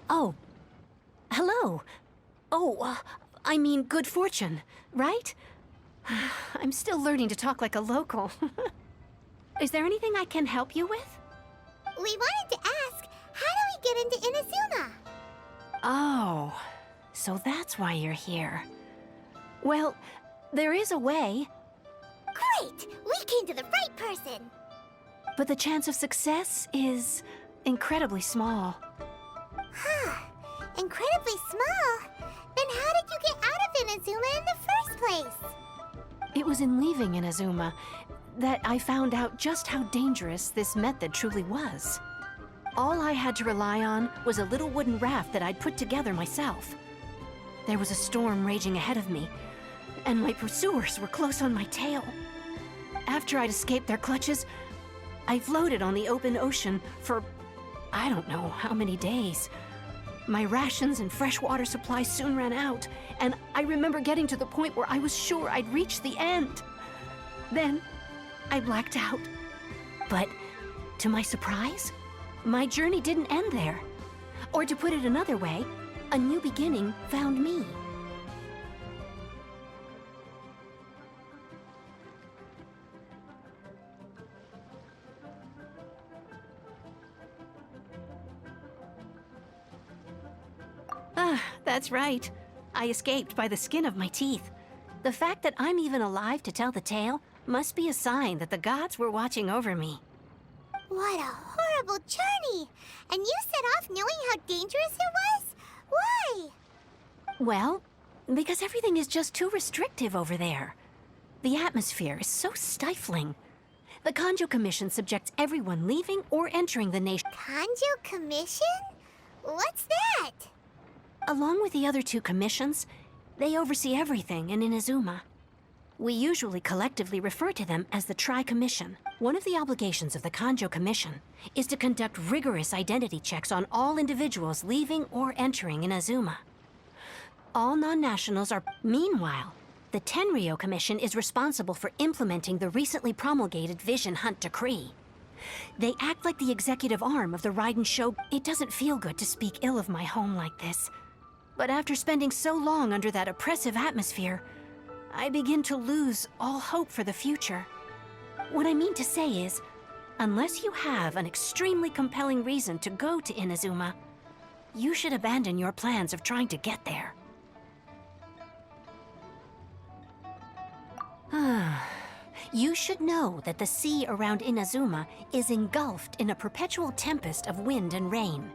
Oh. Hello. Oh, I mean good fortune, right? I'm still learning to talk like a local. Is there anything I can help you with? We wanted to ask, how do we get into Inazuma? Oh, so that's why you're here. Well, there is a way. Great! We came to the right person! But the chance of success is incredibly small. Huh. Incredibly small? Then how did you get out of Inazuma in the first place? It was in leaving Inazuma that I found out just how dangerous this method truly was. All I had to rely on was a little wooden raft that I'd put together myself. There was a storm raging ahead of me, and my pursuers were close on my tail. After I'd escaped their clutches, I floated on the open ocean for I don't know how many days. My rations and fresh water supplies soon ran out, and I remember getting to the point where I was sure I'd reached the end. Then, I blacked out. But, to my surprise, my journey didn't end there. Or to put it another way, a new beginning found me. That's right. I escaped by the skin of my teeth. The fact that I'm even alive to tell the tale must be a sign that the gods were watching over me. What a horrible journey! And you set off knowing how dangerous it was? Why? Well, because everything is just too restrictive over there. The atmosphere is so stifling. The Kanjo Commission subjects everyone leaving or entering the nation. Kanjo Commission? What's that? Along with the other two commissions, they oversee everything in Inazuma. We usually collectively refer to them as the Tri-Commission. One of the obligations of the Kanjo Commission is to conduct rigorous identity checks on all individuals leaving or entering Inazuma. All non-nationals are... Meanwhile, the Tenryou Commission is responsible for implementing the recently promulgated Vision Hunt Decree. They act like the executive arm of the Raiden Shogun. It doesn't feel good to speak ill of my home like this. But after spending so long under that oppressive atmosphere, I begin to lose all hope for the future. What I mean to say is, unless you have an extremely compelling reason to go to Inazuma, you should abandon your plans of trying to get there. You should know that the sea around Inazuma is engulfed in a perpetual tempest of wind and rain.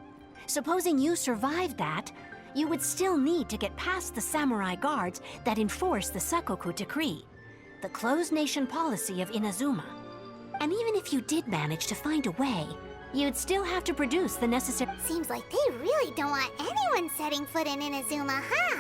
Supposing you survived that, you would still need to get past the samurai guards that enforce the Sakoku Decree, the closed nation policy of Inazuma. And even if you did manage to find a way, you'd still have to produce the necessary... Seems like they really don't want anyone setting foot in Inazuma, huh?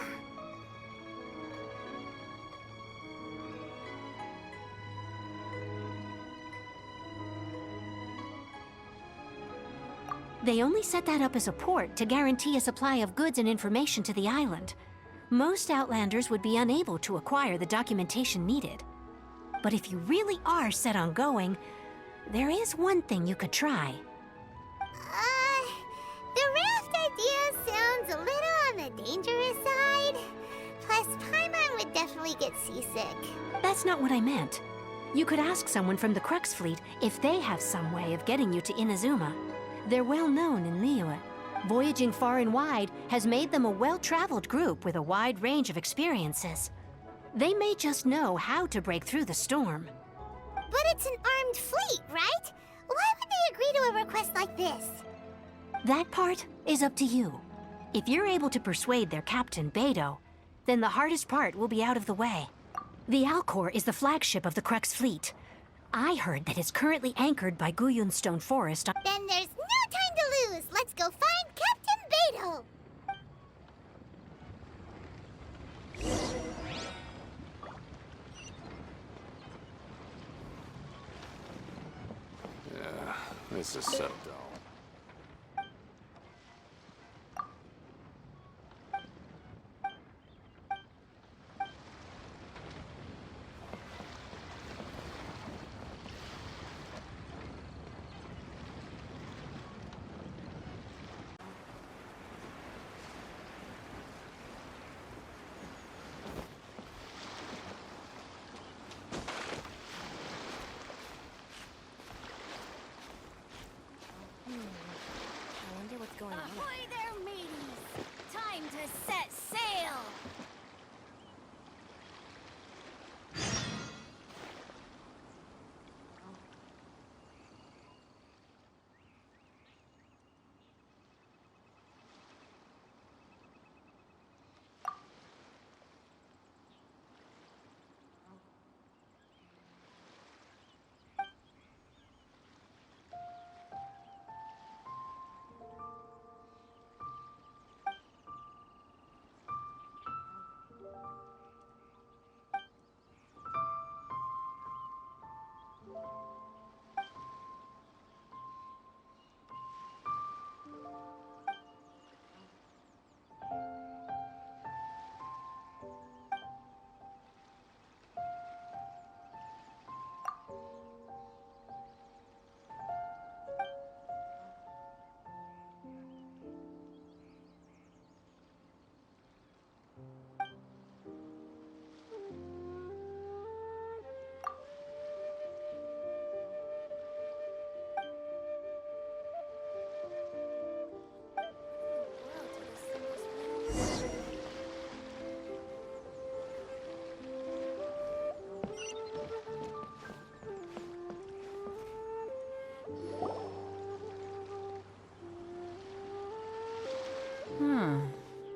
They only set that up as a port to guarantee a supply of goods and information to the island. Most Outlanders would be unable to acquire the documentation needed. But if you really are set on going, there is one thing you could try. The raft idea sounds a little on the dangerous side. Plus, Paimon would definitely get seasick. That's not what I meant. You could ask someone from the Crux Fleet if they have some way of getting you to Inazuma. They're well known in Liyue. Voyaging far and wide has made them a well-traveled group with a wide range of experiences. They may just know how to break through the storm. But it's an armed fleet, right? Why would they agree to a request like this? That part is up to you. If you're able to persuade their captain, Beidou, then the hardest part will be out of the way. The Alcor is the flagship of the Crux Fleet. I heard that it's currently anchored by Guyunstone Forest. Then there's no time to lose. Let's go find Captain Beidou. Yeah, this is so dull. us set sail!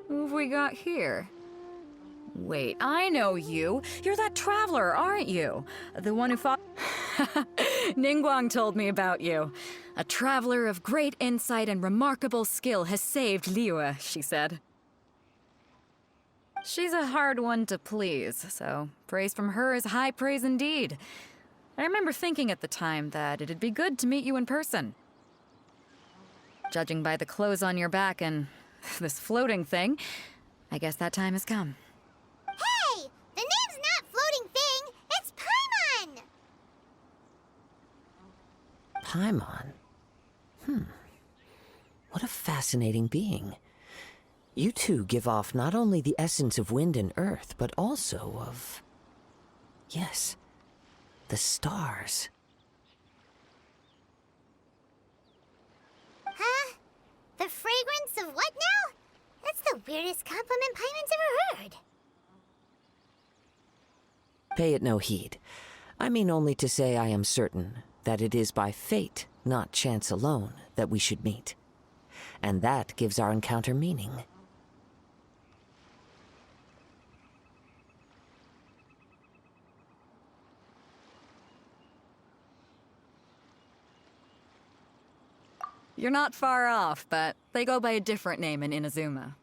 Who have we got here? Wait, I know you. You're that traveler, aren't you? The one who fought... Ningguang told me about you. A traveler of great insight and remarkable skill has saved Liyue, she said. She's a hard one to please, so praise from her is high praise indeed. I remember thinking at the time that it'd be good to meet you in person. Judging by the clothes on your back and this floating thing, I guess that time has come. Hey! The name's not Floating Thing, it's Paimon! Paimon? What a fascinating being. You two give off not only the essence of wind and earth, but also of... yes, the stars. Huh? The fragrance of what now? That's the weirdest compliment Paimon's ever heard. Pay it no heed. I mean only to say I am certain that it is by fate, not chance alone, that we should meet. And that gives our encounter meaning. You're not far off, but they go by a different name in Inazuma.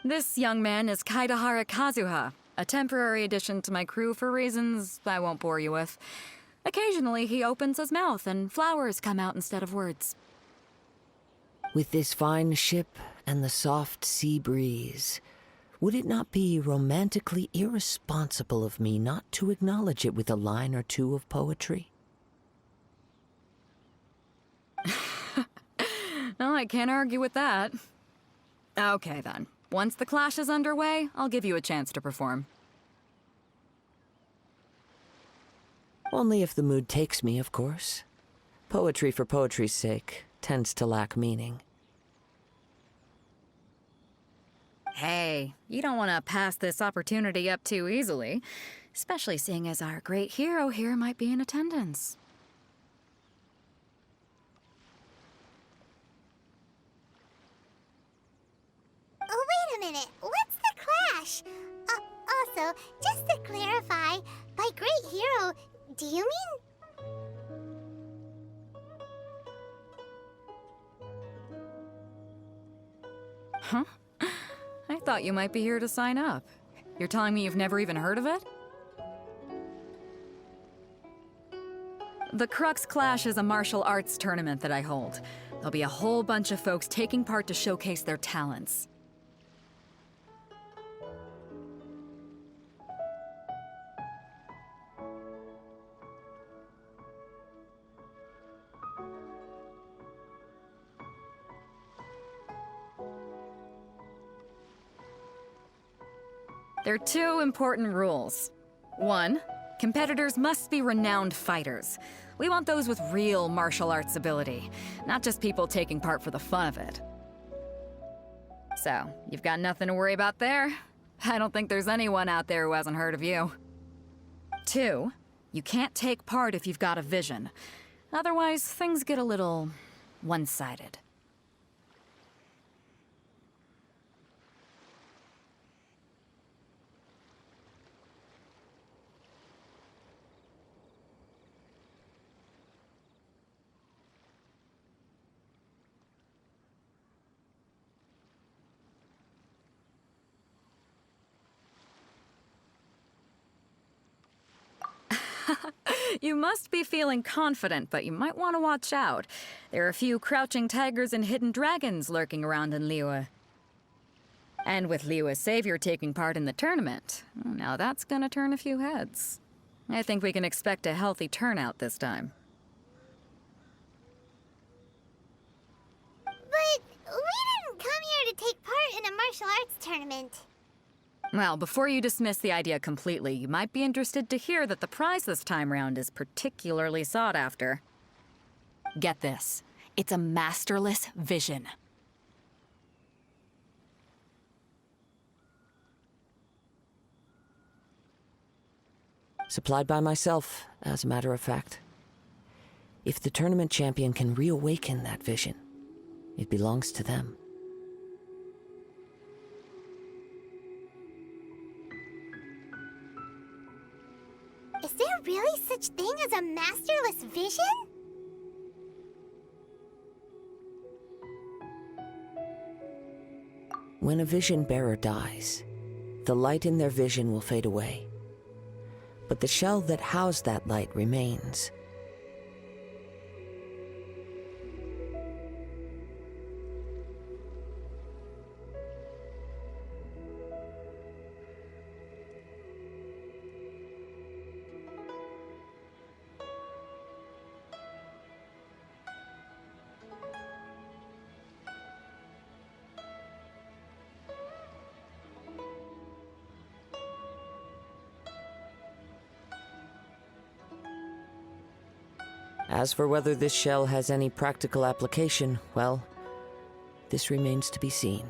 This young man is Kaidahara Kazuha, a temporary addition to my crew for reasons I won't bore you with. Occasionally, he opens his mouth and flowers come out instead of words. With this fine ship and the soft sea breeze, would it not be romantically irresponsible of me not to acknowledge it with a line or two of poetry? No, I can't argue with that. Okay, then. Once the clash is underway, I'll give you a chance to perform. Only if the mood takes me, of course. Poetry for poetry's sake tends to lack meaning. Hey, you don't want to pass this opportunity up too easily, especially seeing as our great hero here might be in attendance. Oh, wait a minute. What's the clash? Also, just to clarify, by great hero, do you mean... Huh? I thought you might be here to sign up. You're telling me you've never even heard of it? The Crux Clash is a martial arts tournament that I hold. There'll be a whole bunch of folks taking part to showcase their talents. There are two important rules. One, Competitors must be renowned fighters. We want those with real martial arts ability, not just people taking part for the fun of it. So, you've got nothing to worry about there. I don't think there's anyone out there who hasn't heard of you. 2, you can't take part if you've got a vision. Otherwise, things get a little one-sided. You must be feeling confident, but you might want to watch out. There are a few crouching tigers and hidden dragons lurking around in Liyue. And with Liyue's savior taking part in the tournament, now that's gonna turn a few heads. I think we can expect a healthy turnout this time. But we didn't come here to take part in a martial arts tournament. Well, before you dismiss the idea completely, you might be interested to hear that the prize this time round is particularly sought after. Get this. It's a masterless vision. Supplied by myself, as a matter of fact. If the tournament champion can reawaken that vision, it belongs to them. Is there really such thing as a masterless vision? When a vision bearer dies, the light in their vision will fade away. But the shell that housed that light remains. As for whether this shell has any practical application, well, this remains to be seen.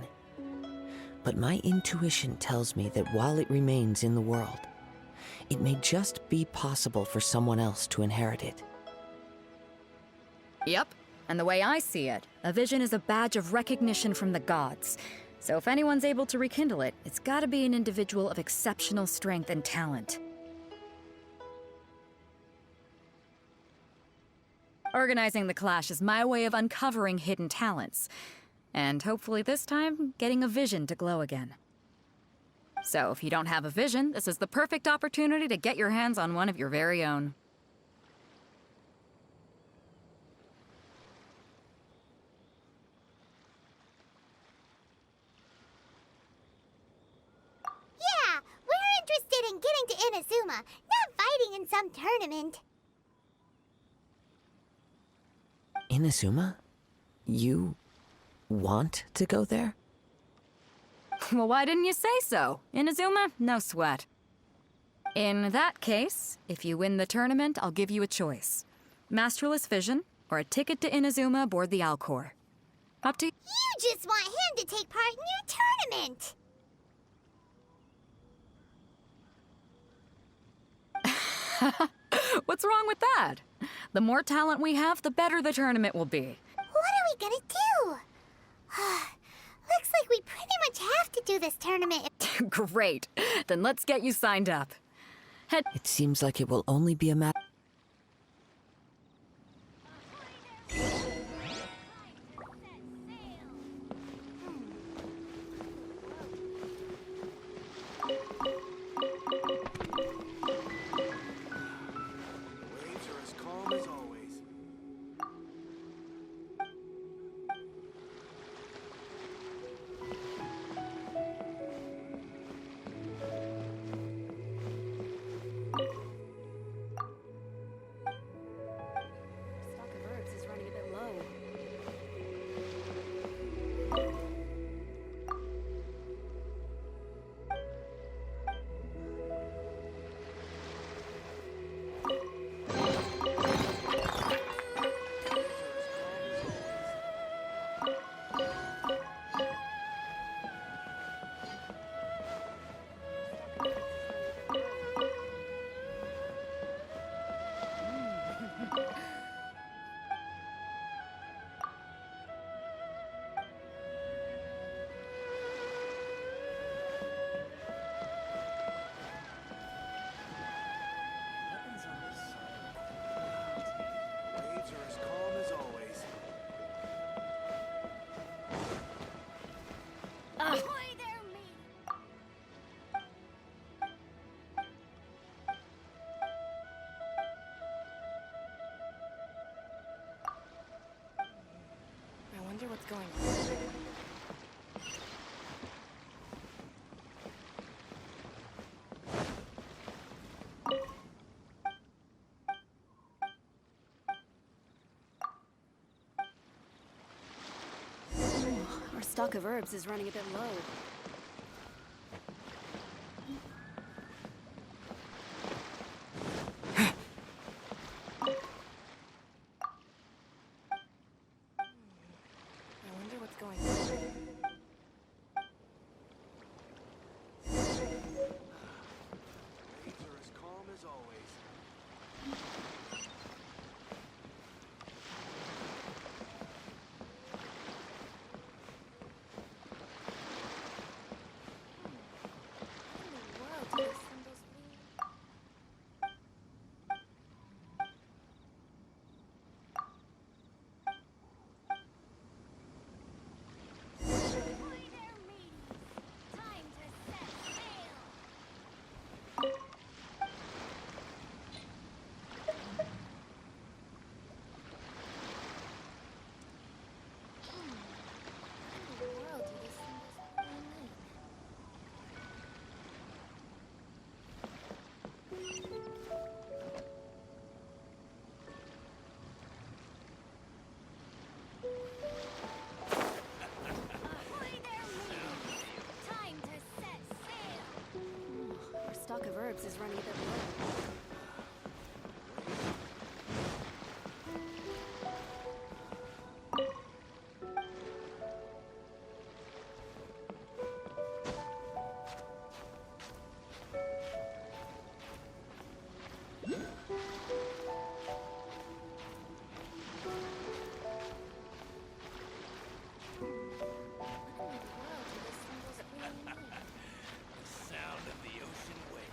But my intuition tells me that while it remains in the world, it may just be possible for someone else to inherit it. Yep. And the way I see it, a vision is a badge of recognition from the gods. So if anyone's able to rekindle it, it's gotta be an individual of exceptional strength and talent. Organizing the clash is my way of uncovering hidden talents. And hopefully this time, getting a vision to glow again. So if you don't have a vision, this is the perfect opportunity to get your hands on one of your very own. Yeah, we're interested in getting to Inazuma, not fighting in some tournament. Inazuma? You want to go there? Well, why didn't you say so? Inazuma? No sweat. In that case, if you win the tournament, I'll give you a choice. Masterless Vision, or a ticket to Inazuma aboard the Alcor. Up to you. You just want him to take part in your tournament. What's wrong with that? The more talent we have, the better the tournament will be. What are we gonna do? Looks like we pretty much have to do this tournament. Great. Then let's get you signed up. Head. It seems like it will only be a matter. Waves are as calm as always. going on. Our stock of herbs is running a bit low. I wonder what's going on. Waves are as calm as always. Our stock of herbs is running a bit low. Sound of the ocean waves.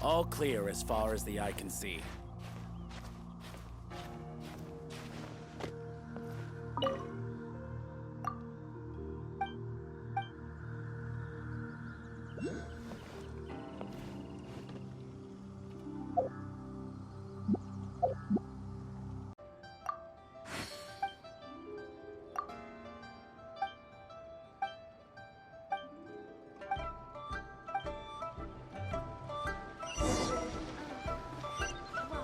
All clear as far as the eye can see. Well,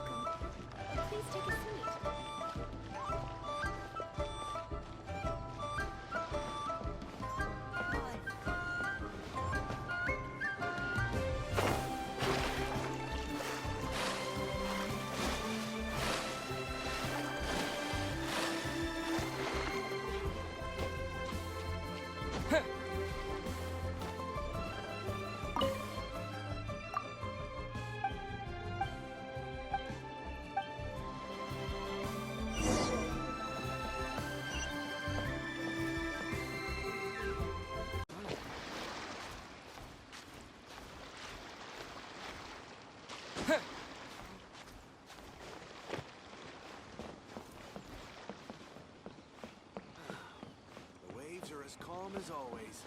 calm as always.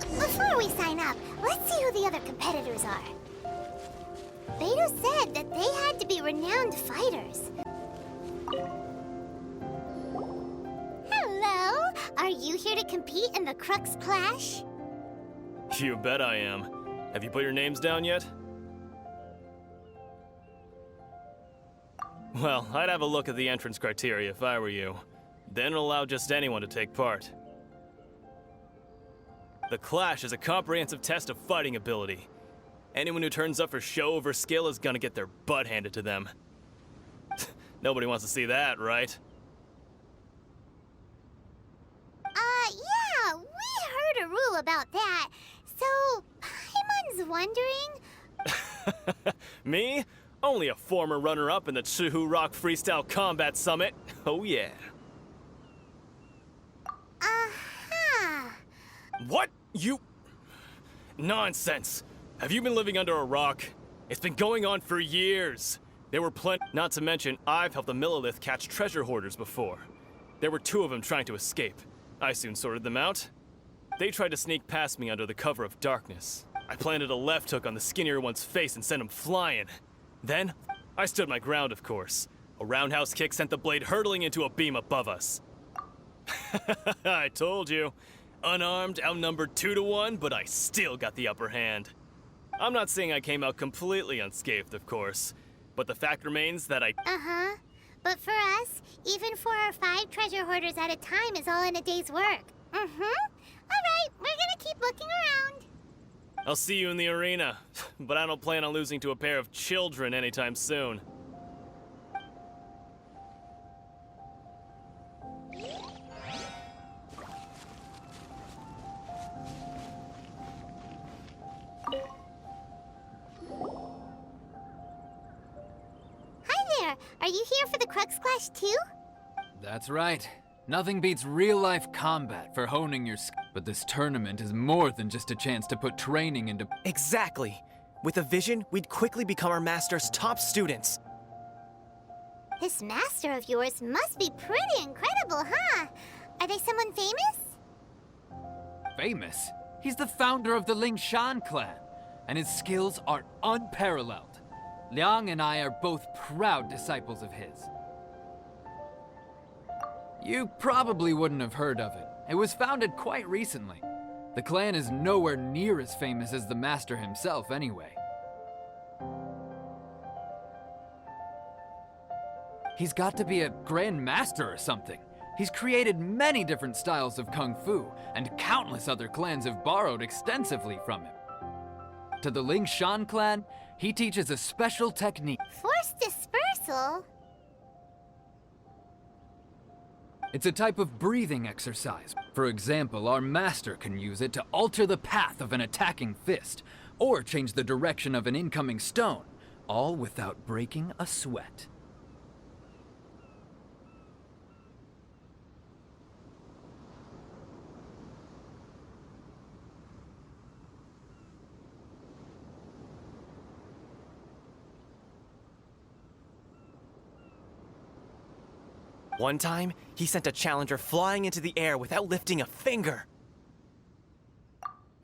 Before we sign up, let's see who the other competitors are. Beto said that they had to be renowned fighters. Hello! Are you here to compete in the Crux Clash? You bet I am. Have you put your names down yet? Well, I'd have a look at the entrance criteria if I were you. Then allow just anyone to take part. The Clash is a comprehensive test of fighting ability. Anyone who turns up for show over skill is gonna get their butt handed to them. Nobody wants to see that, right? Yeah, we heard a rule about that. So, Paimon's wondering... Me? Only a former runner-up in the Chihu Rock Freestyle Combat Summit. Oh yeah. Uh-huh. What? You... Nonsense. Have you been living under a rock? It's been going on for years. There were plenty... Not to mention, I've helped the Millilith catch treasure hoarders before. There were 2 of them trying to escape. I soon sorted them out. They tried to sneak past me under the cover of darkness. I planted a left hook on the skinnier one's face and sent him flying. Then, I stood my ground, of course. A roundhouse kick sent the blade hurtling into a beam above us. I told you. Unarmed, outnumbered 2 to 1, but I still got the upper hand. I'm not saying I came out completely unscathed, of course, but the fact remains that I... Uh-huh. But for us, even 4 or 5 treasure hoarders at a time is all in a day's work. Mm-hmm. All right, we're gonna keep looking around. I'll see you in the arena, but I don't plan on losing to a pair of children anytime soon. Hi there. Are you here for the Crux Clash too? That's right. Nothing beats real-life combat for honing your skills. But this tournament is more than just a chance to put training into... Exactly. With a vision, we'd quickly become our master's top students. This master of yours must be pretty incredible, huh? Are they someone famous? Famous? He's the founder of the Lingshan clan, and his skills are unparalleled. Liang and I are both proud disciples of his. You probably wouldn't have heard of it. It was founded quite recently. The clan is nowhere near as famous as the master himself, anyway. He's got to be a grand master or something. He's created many different styles of kung fu, and countless other clans have borrowed extensively from him. To the Lingshan clan, he teaches a special technique. Forced dispersal? It's a type of breathing exercise. For example, our master can use it to alter the path of an attacking fist, or change the direction of an incoming stone, all without breaking a sweat. One time, he sent a challenger flying into the air without lifting a finger.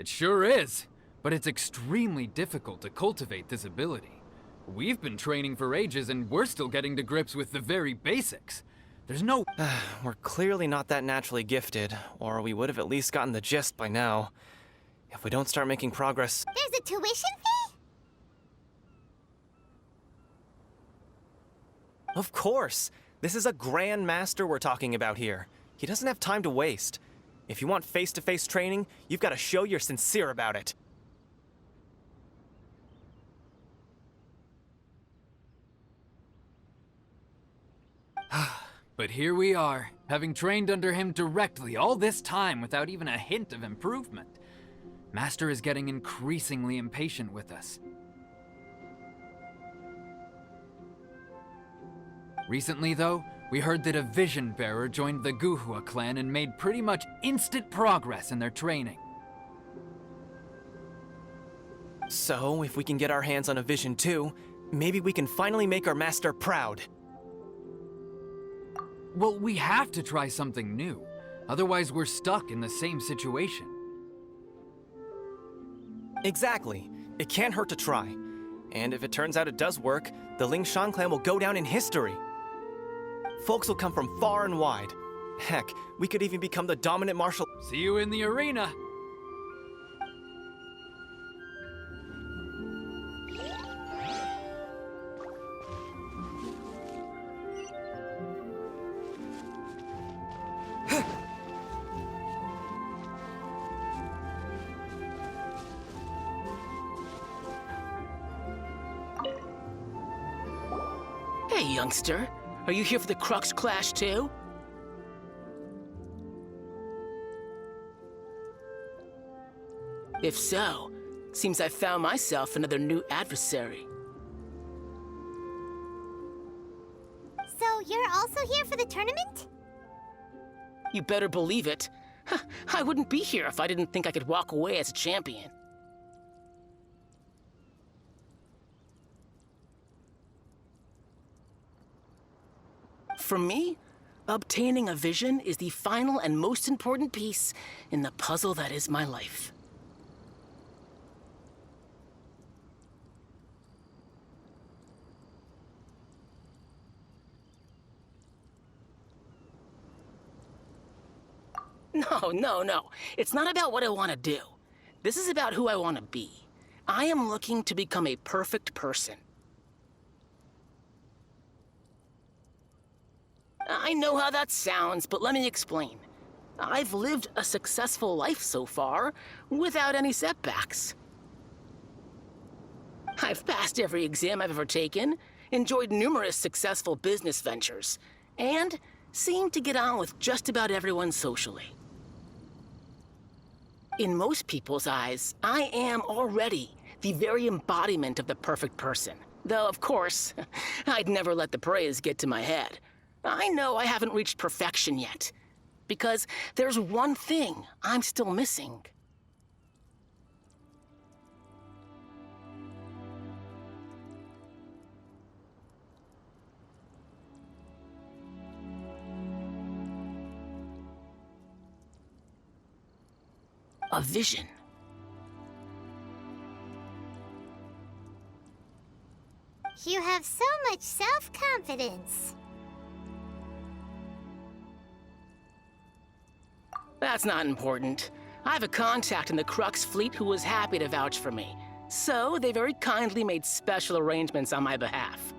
It sure is, but it's extremely difficult to cultivate this ability. We've been training for ages and we're still getting to grips with the very basics. There's no... We're clearly not that naturally gifted, or we would have at least gotten the gist by now. If we don't start making progress... There's a tuition fee? Of course! This is a Grand Master we're talking about here. He doesn't have time to waste. If you want face-to-face training, you've got to show you're sincere about it. But here we are, having trained under him directly all this time without even a hint of improvement. Master is getting increasingly impatient with us. Recently, though, we heard that a vision bearer joined the Guhua clan and made pretty much instant progress in their training. So, if we can get our hands on a vision too, maybe we can finally make our master proud. Well, we have to try something new. Otherwise, we're stuck in the same situation. Exactly. It can't hurt to try. And if it turns out it does work, the Lingshan clan will go down in history. Folks will come from far and wide. Heck, we could even become the dominant martial... See you in the arena! Hey, youngster. Are you here for the Crux Clash, too? If so, seems I found myself another new adversary. So you're also here for the tournament? You better believe it. I wouldn't be here if I didn't think I could walk away as a champion. For me, obtaining a vision is the final and most important piece in the puzzle that is my life. No. It's not about what I want to do. This is about who I want to be. I am looking to become a perfect person. I know how that sounds, but let me explain. I've lived a successful life so far, without any setbacks. I've passed every exam I've ever taken, enjoyed numerous successful business ventures, and seemed to get on with just about everyone socially. In most people's eyes, I am already the very embodiment of the perfect person. Though, of course, I'd never let the praise get to my head. I know I haven't reached perfection yet, because there's one thing I'm still missing. A vision. You have so much self-confidence. That's not important. I have a contact in the Crux fleet who was happy to vouch for me, so they very kindly made special arrangements on my behalf.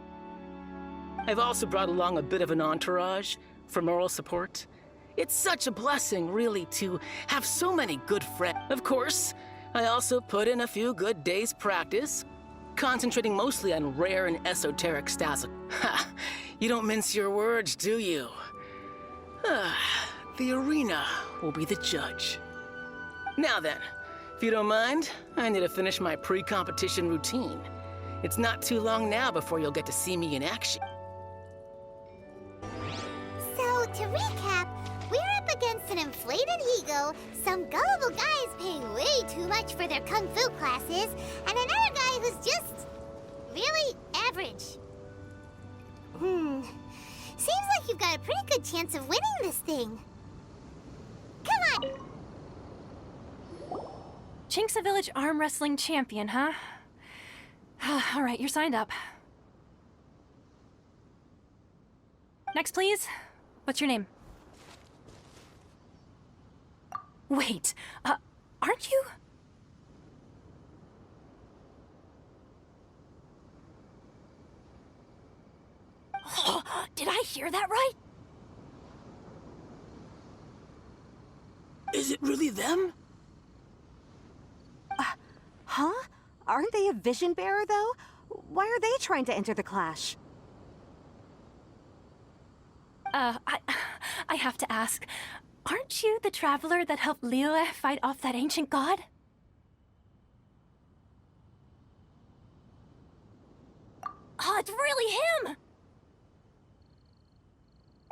I've also brought along a bit of an entourage for moral support. It's such a blessing, really, to have so many good friends. Of course, I also put in a few good days' practice, concentrating mostly on rare and esoteric styles. Ha! You don't mince your words, do you? The arena will be the judge. Now then, if you don't mind, I need to finish my pre-competition routine. It's not too long now before you'll get to see me in action. So, to recap, we're up against an inflated ego, some gullible guys paying way too much for their kung fu classes, and another guy who's just really average. Seems like you've got a pretty good chance of winning this thing. Come on! Chinksa Village arm wrestling champion, huh? All right, you're signed up. Next, please. What's your name? Wait, aren't you? Oh, did I hear that right? Is it really them? Huh? Aren't they a vision bearer, though? Why are they trying to enter the clash? I have to ask, aren't you the traveler that helped Liyue fight off that ancient god? Oh, it's really him!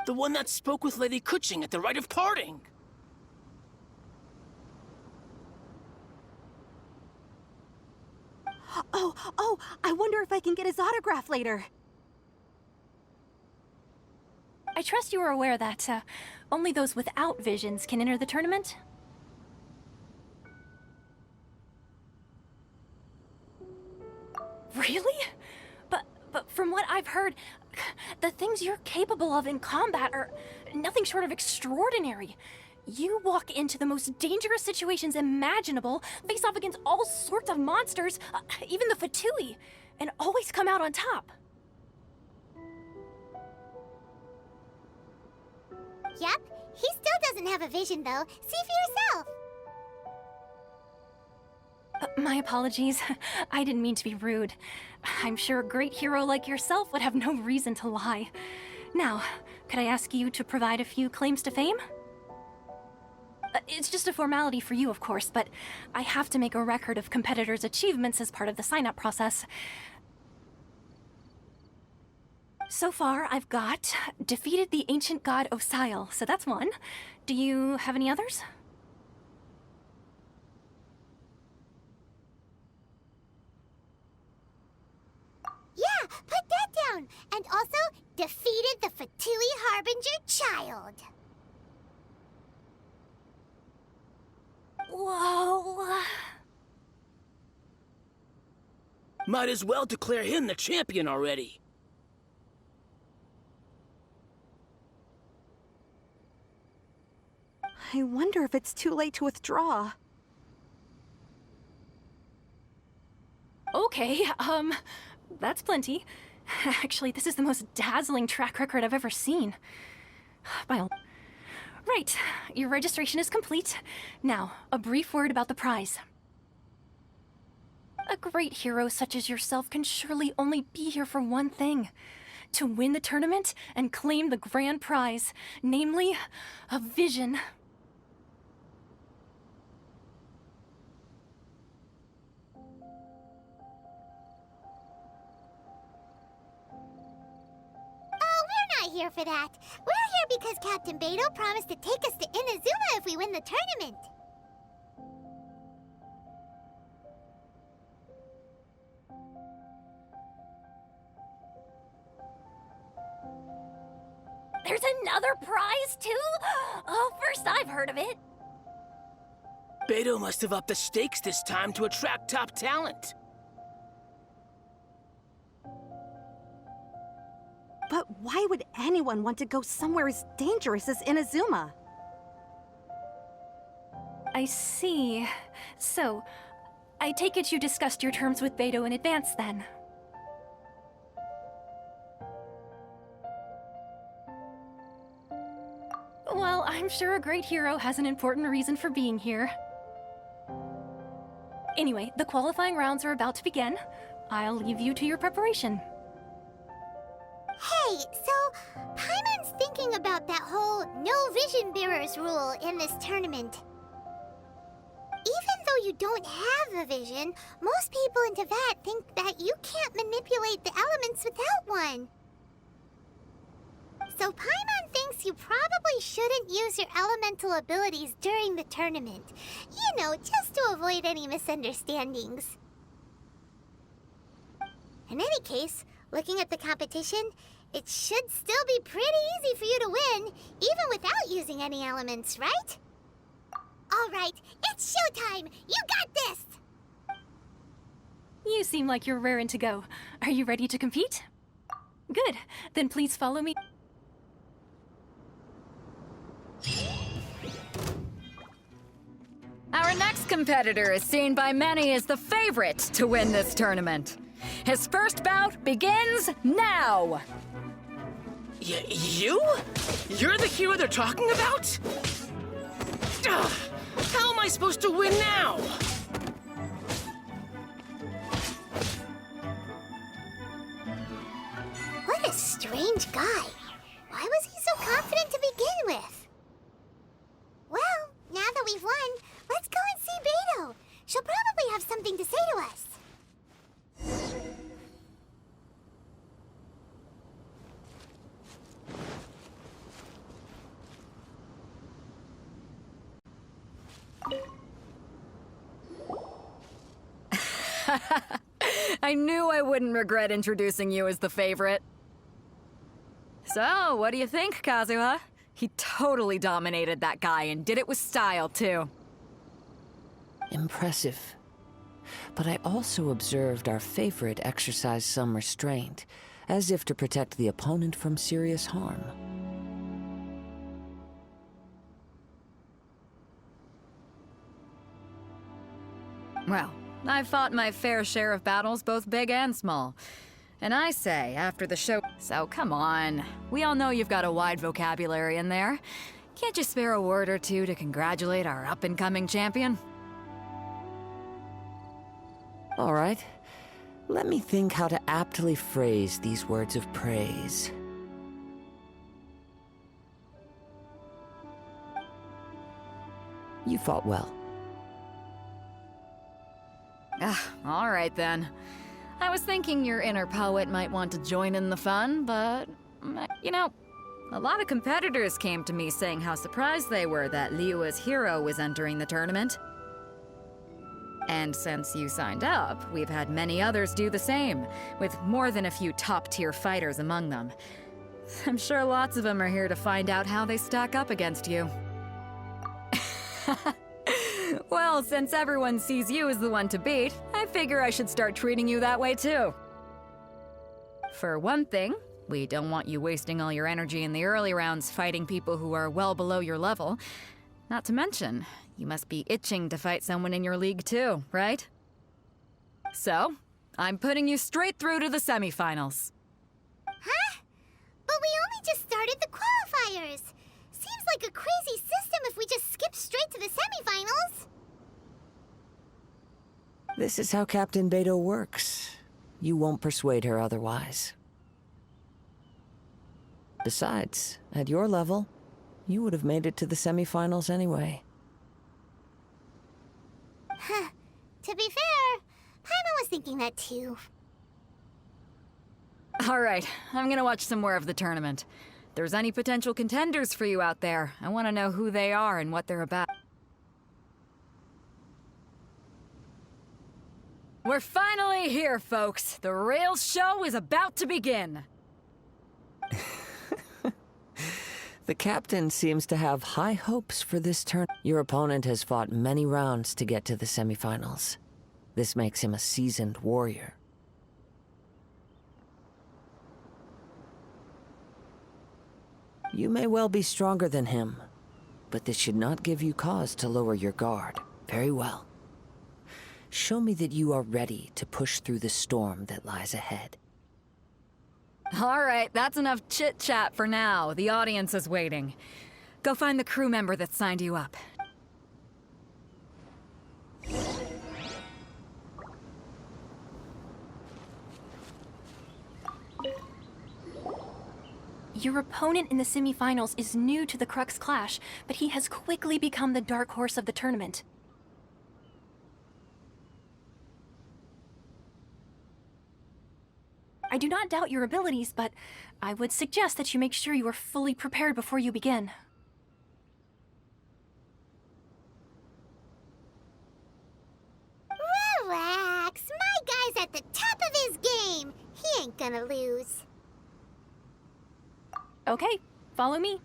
The one that spoke with Lady Kuching at the rite of parting. Oh, I wonder if I can get his autograph later. I trust you are aware that only those without visions can enter the tournament? Really? But from what I've heard, the things you're capable of in combat are nothing short of extraordinary. You walk into the most dangerous situations imaginable, face off against all sorts of monsters, even the Fatui, and always come out on top. Yep, he still doesn't have a vision, though. See for yourself. My apologies. I didn't mean to be rude. I'm sure a great hero like yourself would have no reason to lie. Now, could I ask you to provide a few claims to fame? It's just a formality for you, of course, but I have to make a record of competitors' achievements as part of the sign-up process. So far, I've got defeated the ancient god Osail, so that's one. Do you have any others? Yeah, put that down. And also, defeated the Fatui Harbinger child. Whoa. Might as well declare him the champion already. I wonder if it's too late to withdraw. Okay, that's plenty. Actually, this is the most dazzling track record I've ever seen. Right, your registration is complete. Now, a brief word about the prize. A great hero such as yourself can surely only be here for one thing. To win the tournament and claim the grand prize, namely, a vision. Here for that. We're here because Captain Beto promised to take us to Inazuma if we win the tournament. There's another prize, too? Oh, first I've heard of it. Beto must have upped the stakes this time to attract top talent. But why would anyone want to go somewhere as dangerous as Inazuma? I see. So, I take it you discussed your terms with Beto in advance, then? Well, I'm sure a great hero has an important reason for being here. Anyway, the qualifying rounds are about to begin. I'll leave you to your preparation. Hey, so Paimon's thinking about that whole no vision bearers rule in this tournament. Even though you don't have a vision, most people in Teyvat think that you can't manipulate the elements without one. So Paimon thinks you probably shouldn't use your elemental abilities during the tournament. You know, just to avoid any misunderstandings. In any case, looking at the competition, it should still be pretty easy for you to win, even without using any elements, right? All right, it's showtime! You got this! You seem like you're raring to go. Are you ready to compete? Good. Then please follow me. Our next competitor is seen by many as the favorite to win this tournament. His first bout begins now! You? You're the hero they're talking about? Ugh, how am I supposed to win now? What a strange guy. Why was he so confident to begin with? Well, now that we've won, let's go and see Beto. She'll probably have something to say to us. I knew I wouldn't regret introducing you as the favorite. So, what do you think, Kazuha? He totally dominated that guy and did it with style, too. Impressive. But I also observed our favorite exercise some restraint, as if to protect the opponent from serious harm. Well, I've fought my fair share of battles, both big and small. And I say, after the show... So, come on. We all know you've got a wide vocabulary in there. Can't you spare a word or two to congratulate our up-and-coming champion? All right. Let me think how to aptly phrase these words of praise. You fought well. All right then. I was thinking your inner poet might want to join in the fun, but... You know, a lot of competitors came to me saying how surprised they were that Liyue's hero was entering the tournament. And since you signed up, we've had many others do the same, with more than a few top-tier fighters among them. I'm sure lots of them are here to find out how they stack up against you. Well, since everyone sees you as the one to beat, I figure I should start treating you that way too. For one thing, we don't want you wasting all your energy in the early rounds fighting people who are well below your level. Not to mention, you must be itching to fight someone in your league too, right? So, I'm putting you straight through to the semifinals. Huh? But we only just started the qualifiers. Seems like a crazy system if we just skip straight to the semifinals. This is how Captain Beto works. You won't persuade her otherwise. Besides, at your level, you would have made it to the semifinals anyway. Huh. To be fair, Paimon was thinking that too. All right, I'm gonna watch some more of the tournament. If there's any potential contenders for you out there, I want to know who they are and what they're about. We're finally here, folks. The real show is about to begin. The captain seems to have high hopes for this turn. Your opponent has fought many rounds to get to the semifinals. This makes him a seasoned warrior. You may well be stronger than him, but this should not give you cause to lower your guard. Very well. Show me that you are ready to push through the storm that lies ahead. All right, that's enough chit-chat for now. The audience is waiting. Go find the crew member that signed you up. Your opponent in the semifinals is new to the Crux Clash, but he has quickly become the dark horse of the tournament. I do not doubt your abilities, but I would suggest that you make sure you are fully prepared before you begin. Relax. My guy's at the top of his game. He ain't gonna lose. Okay, follow me.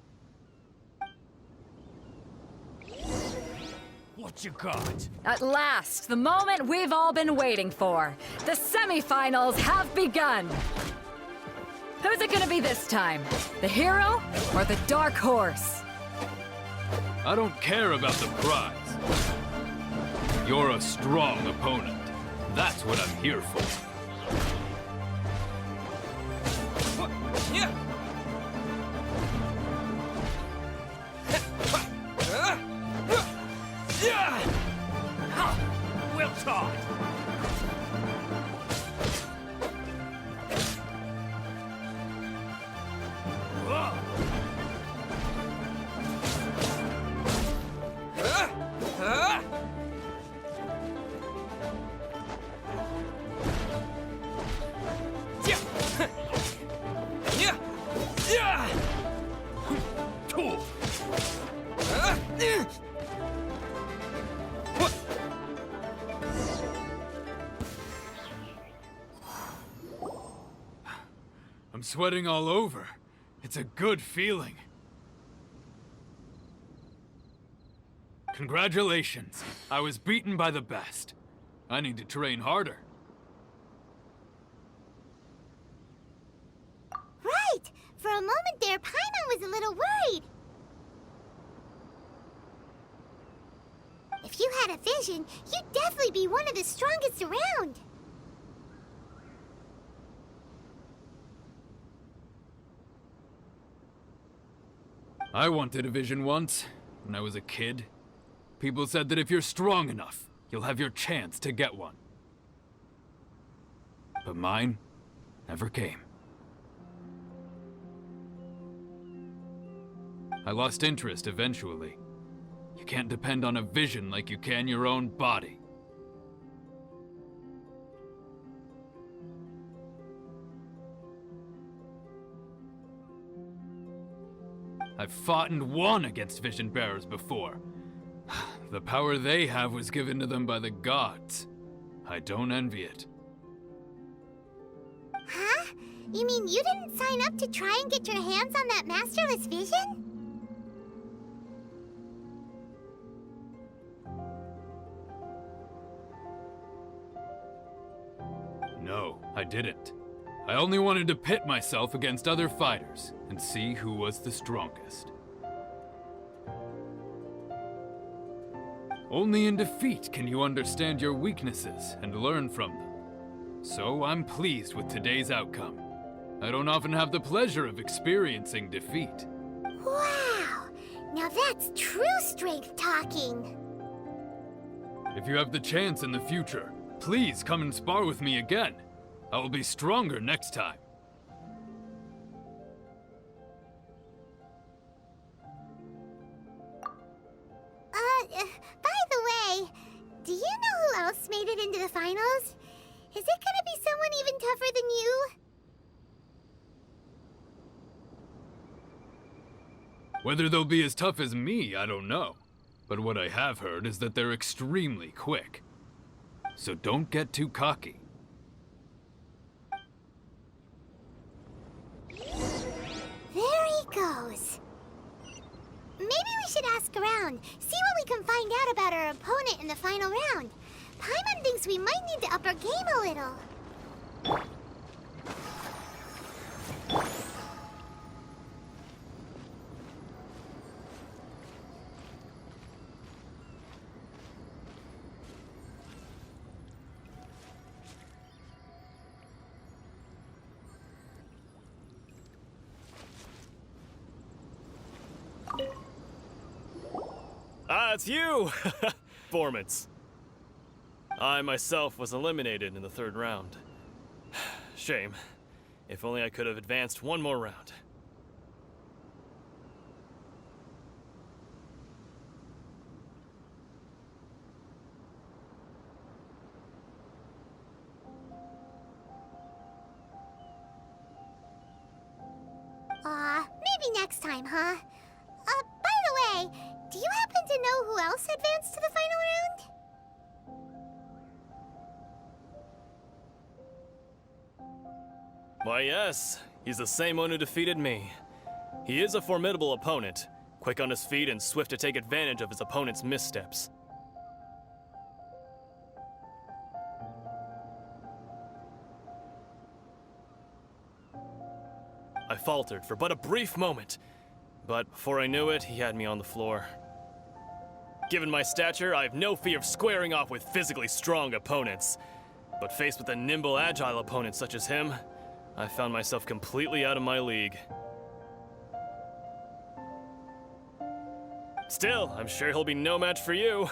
What you got? At last, the moment we've all been waiting for. The semifinals have begun. Who's it gonna be this time? The hero or the dark horse? I don't care about the prize. You're a strong opponent. That's what I'm here for. Well taught. I'm sweating all over. It's a good feeling. Congratulations. I was beaten by the best. I need to train harder. Right! For a moment there, Paimon was a little worried. If you had a vision, you'd definitely be one of the strongest around. I wanted a vision once, when I was a kid. People said that if you're strong enough, you'll have your chance to get one. But mine never came. I lost interest eventually. You can't depend on a vision like you can your own body. I've fought and won against vision bearers before. The power they have was given to them by the gods. I don't envy it. Huh? You mean you didn't sign up to try and get your hands on that masterless vision? No, I didn't. I only wanted to pit myself against other fighters and see who was the strongest. Only in defeat can you understand your weaknesses and learn from them. So I'm pleased with today's outcome. I don't often have the pleasure of experiencing defeat. Wow! Now that's true strength talking. If you have the chance in the future, please come and spar with me again. I will be stronger next time. By the way, do you know who else made it into the finals? Is it gonna be someone even tougher than you? Whether they'll be as tough as me, I don't know. But what I have heard is that they're extremely quick. So don't get too cocky. There he goes. Maybe we should ask around, see what we can find out about our opponent in the final round. Paimon thinks we might need to up our game a little. Ah, it's you! Performance. I myself was eliminated in the third round. Shame. If only I could have advanced one more round. next time, huh? By the way, do you happen to know who else advanced to the final round? Why, yes. He's the same one who defeated me. He is a formidable opponent, quick on his feet and swift to take advantage of his opponent's missteps. I faltered for but a brief moment, but before I knew it, he had me on the floor. Given my stature, I have no fear of squaring off with physically strong opponents. But faced with a nimble, agile opponent such as him, I found myself completely out of my league. Still, I'm sure he'll be no match for you.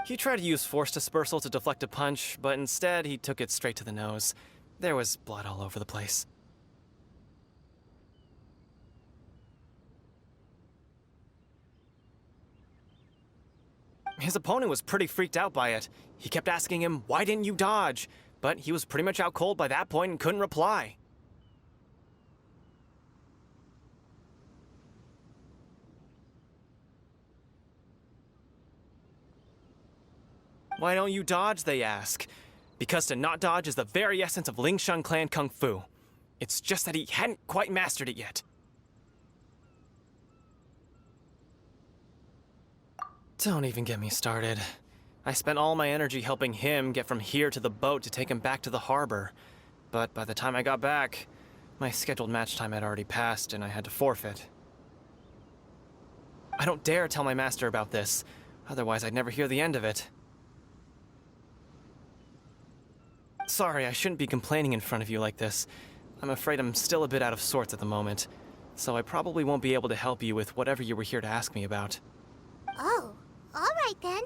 He tried to use force dispersal to deflect a punch, but instead he took it straight to the nose. There was blood all over the place. His opponent was pretty freaked out by it. He kept asking him, "Why didn't you dodge?" But he was pretty much out cold by that point and couldn't reply. "Why don't you dodge?" they ask. Because to not dodge is the very essence of Lingshan clan kung fu. It's just that he hadn't quite mastered it yet. Don't even get me started. I spent all my energy helping him get from here to the boat to take him back to the harbor. But by the time I got back, my scheduled match time had already passed and I had to forfeit. I don't dare tell my master about this, otherwise I'd never hear the end of it. Sorry, I shouldn't be complaining in front of you like this. I'm afraid I'm still a bit out of sorts at the moment, so I probably won't be able to help you with whatever you were here to ask me about. Oh, alright then.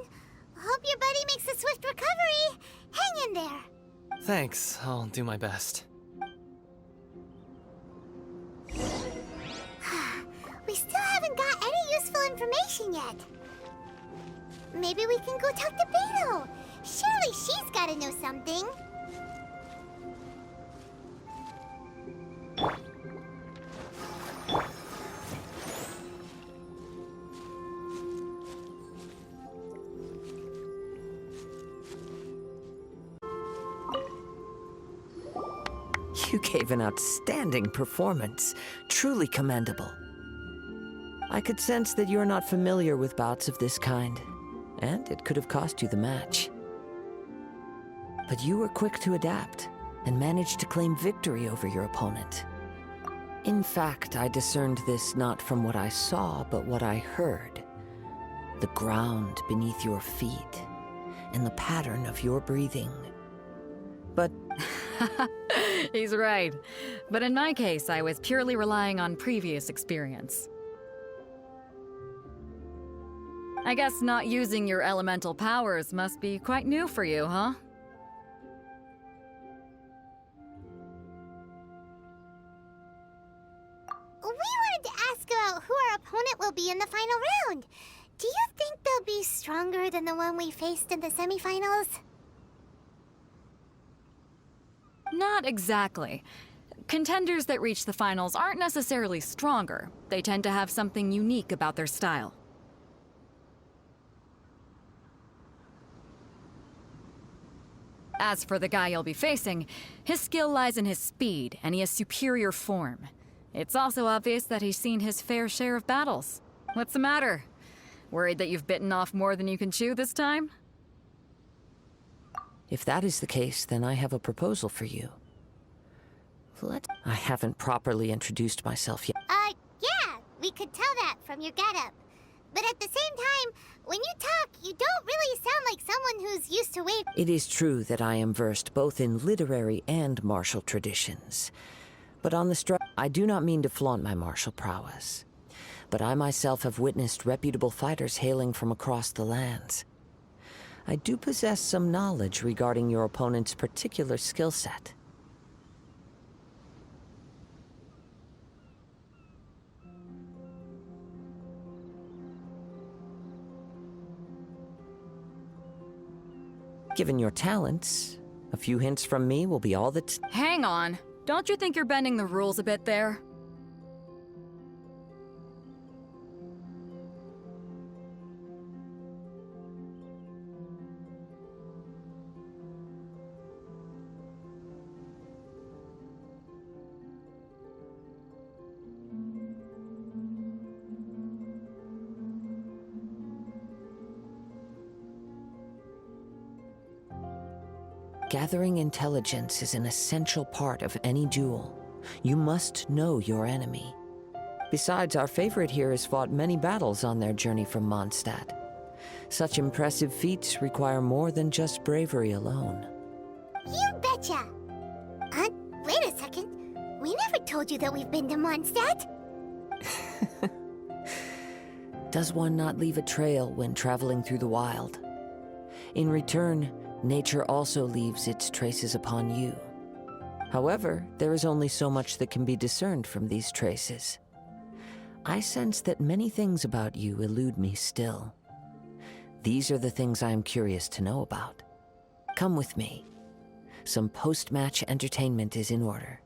Hope your buddy makes a swift recovery. Hang in there. Thanks, I'll do my best. We still haven't got any useful information yet. Maybe we can go talk to Beto. Surely she's gotta know something. You gave an outstanding performance. Truly commendable. I could sense that you're not familiar with bouts of this kind, and it could have cost you the match. But you were quick to adapt, and managed to claim victory over your opponent. In fact, I discerned this not from what I saw, but what I heard. The ground beneath your feet, and the pattern of your breathing. But... He's right. But in my case, I was purely relying on previous experience. I guess not using your elemental powers must be quite new for you, huh? We wanted to ask about who our opponent will be in the final round. Do you think they'll be stronger than the one we faced in the semifinals? Not exactly. Contenders that reach the finals aren't necessarily stronger. They tend to have something unique about their style. As for the guy you'll be facing, his skill lies in his speed, and he has superior form. It's also obvious that he's seen his fair share of battles. What's the matter? Worried that you've bitten off more than you can chew this time? if that is the case, then I have a proposal for you. I haven't properly introduced myself yet. Yeah, we could tell that from your getup. But at the same time, when you talk, you don't really sound like someone who's used to wave. It is true that I am versed both in literary and martial traditions. But on the I do not mean to flaunt my martial prowess. But I myself have witnessed reputable fighters hailing from across the lands. I do possess some knowledge regarding your opponent's particular skill set. Given your talents, a few hints from me will be all that... Hang on. Don't you think you're bending the rules a bit there? Gathering intelligence is an essential part of any duel. You must know your enemy. Besides, our favorite here has fought many battles on their journey from Mondstadt. Such impressive feats require more than just bravery alone. You betcha! Wait a second. We never told you that we've been to Mondstadt. Does one not leave a trail when traveling through the wild? In return, nature also leaves its traces upon you. However, there is only so much that can be discerned from these traces. I sense that many things about you elude me still. These are the things I am curious to know about. Come with me. Some post-match entertainment is in order.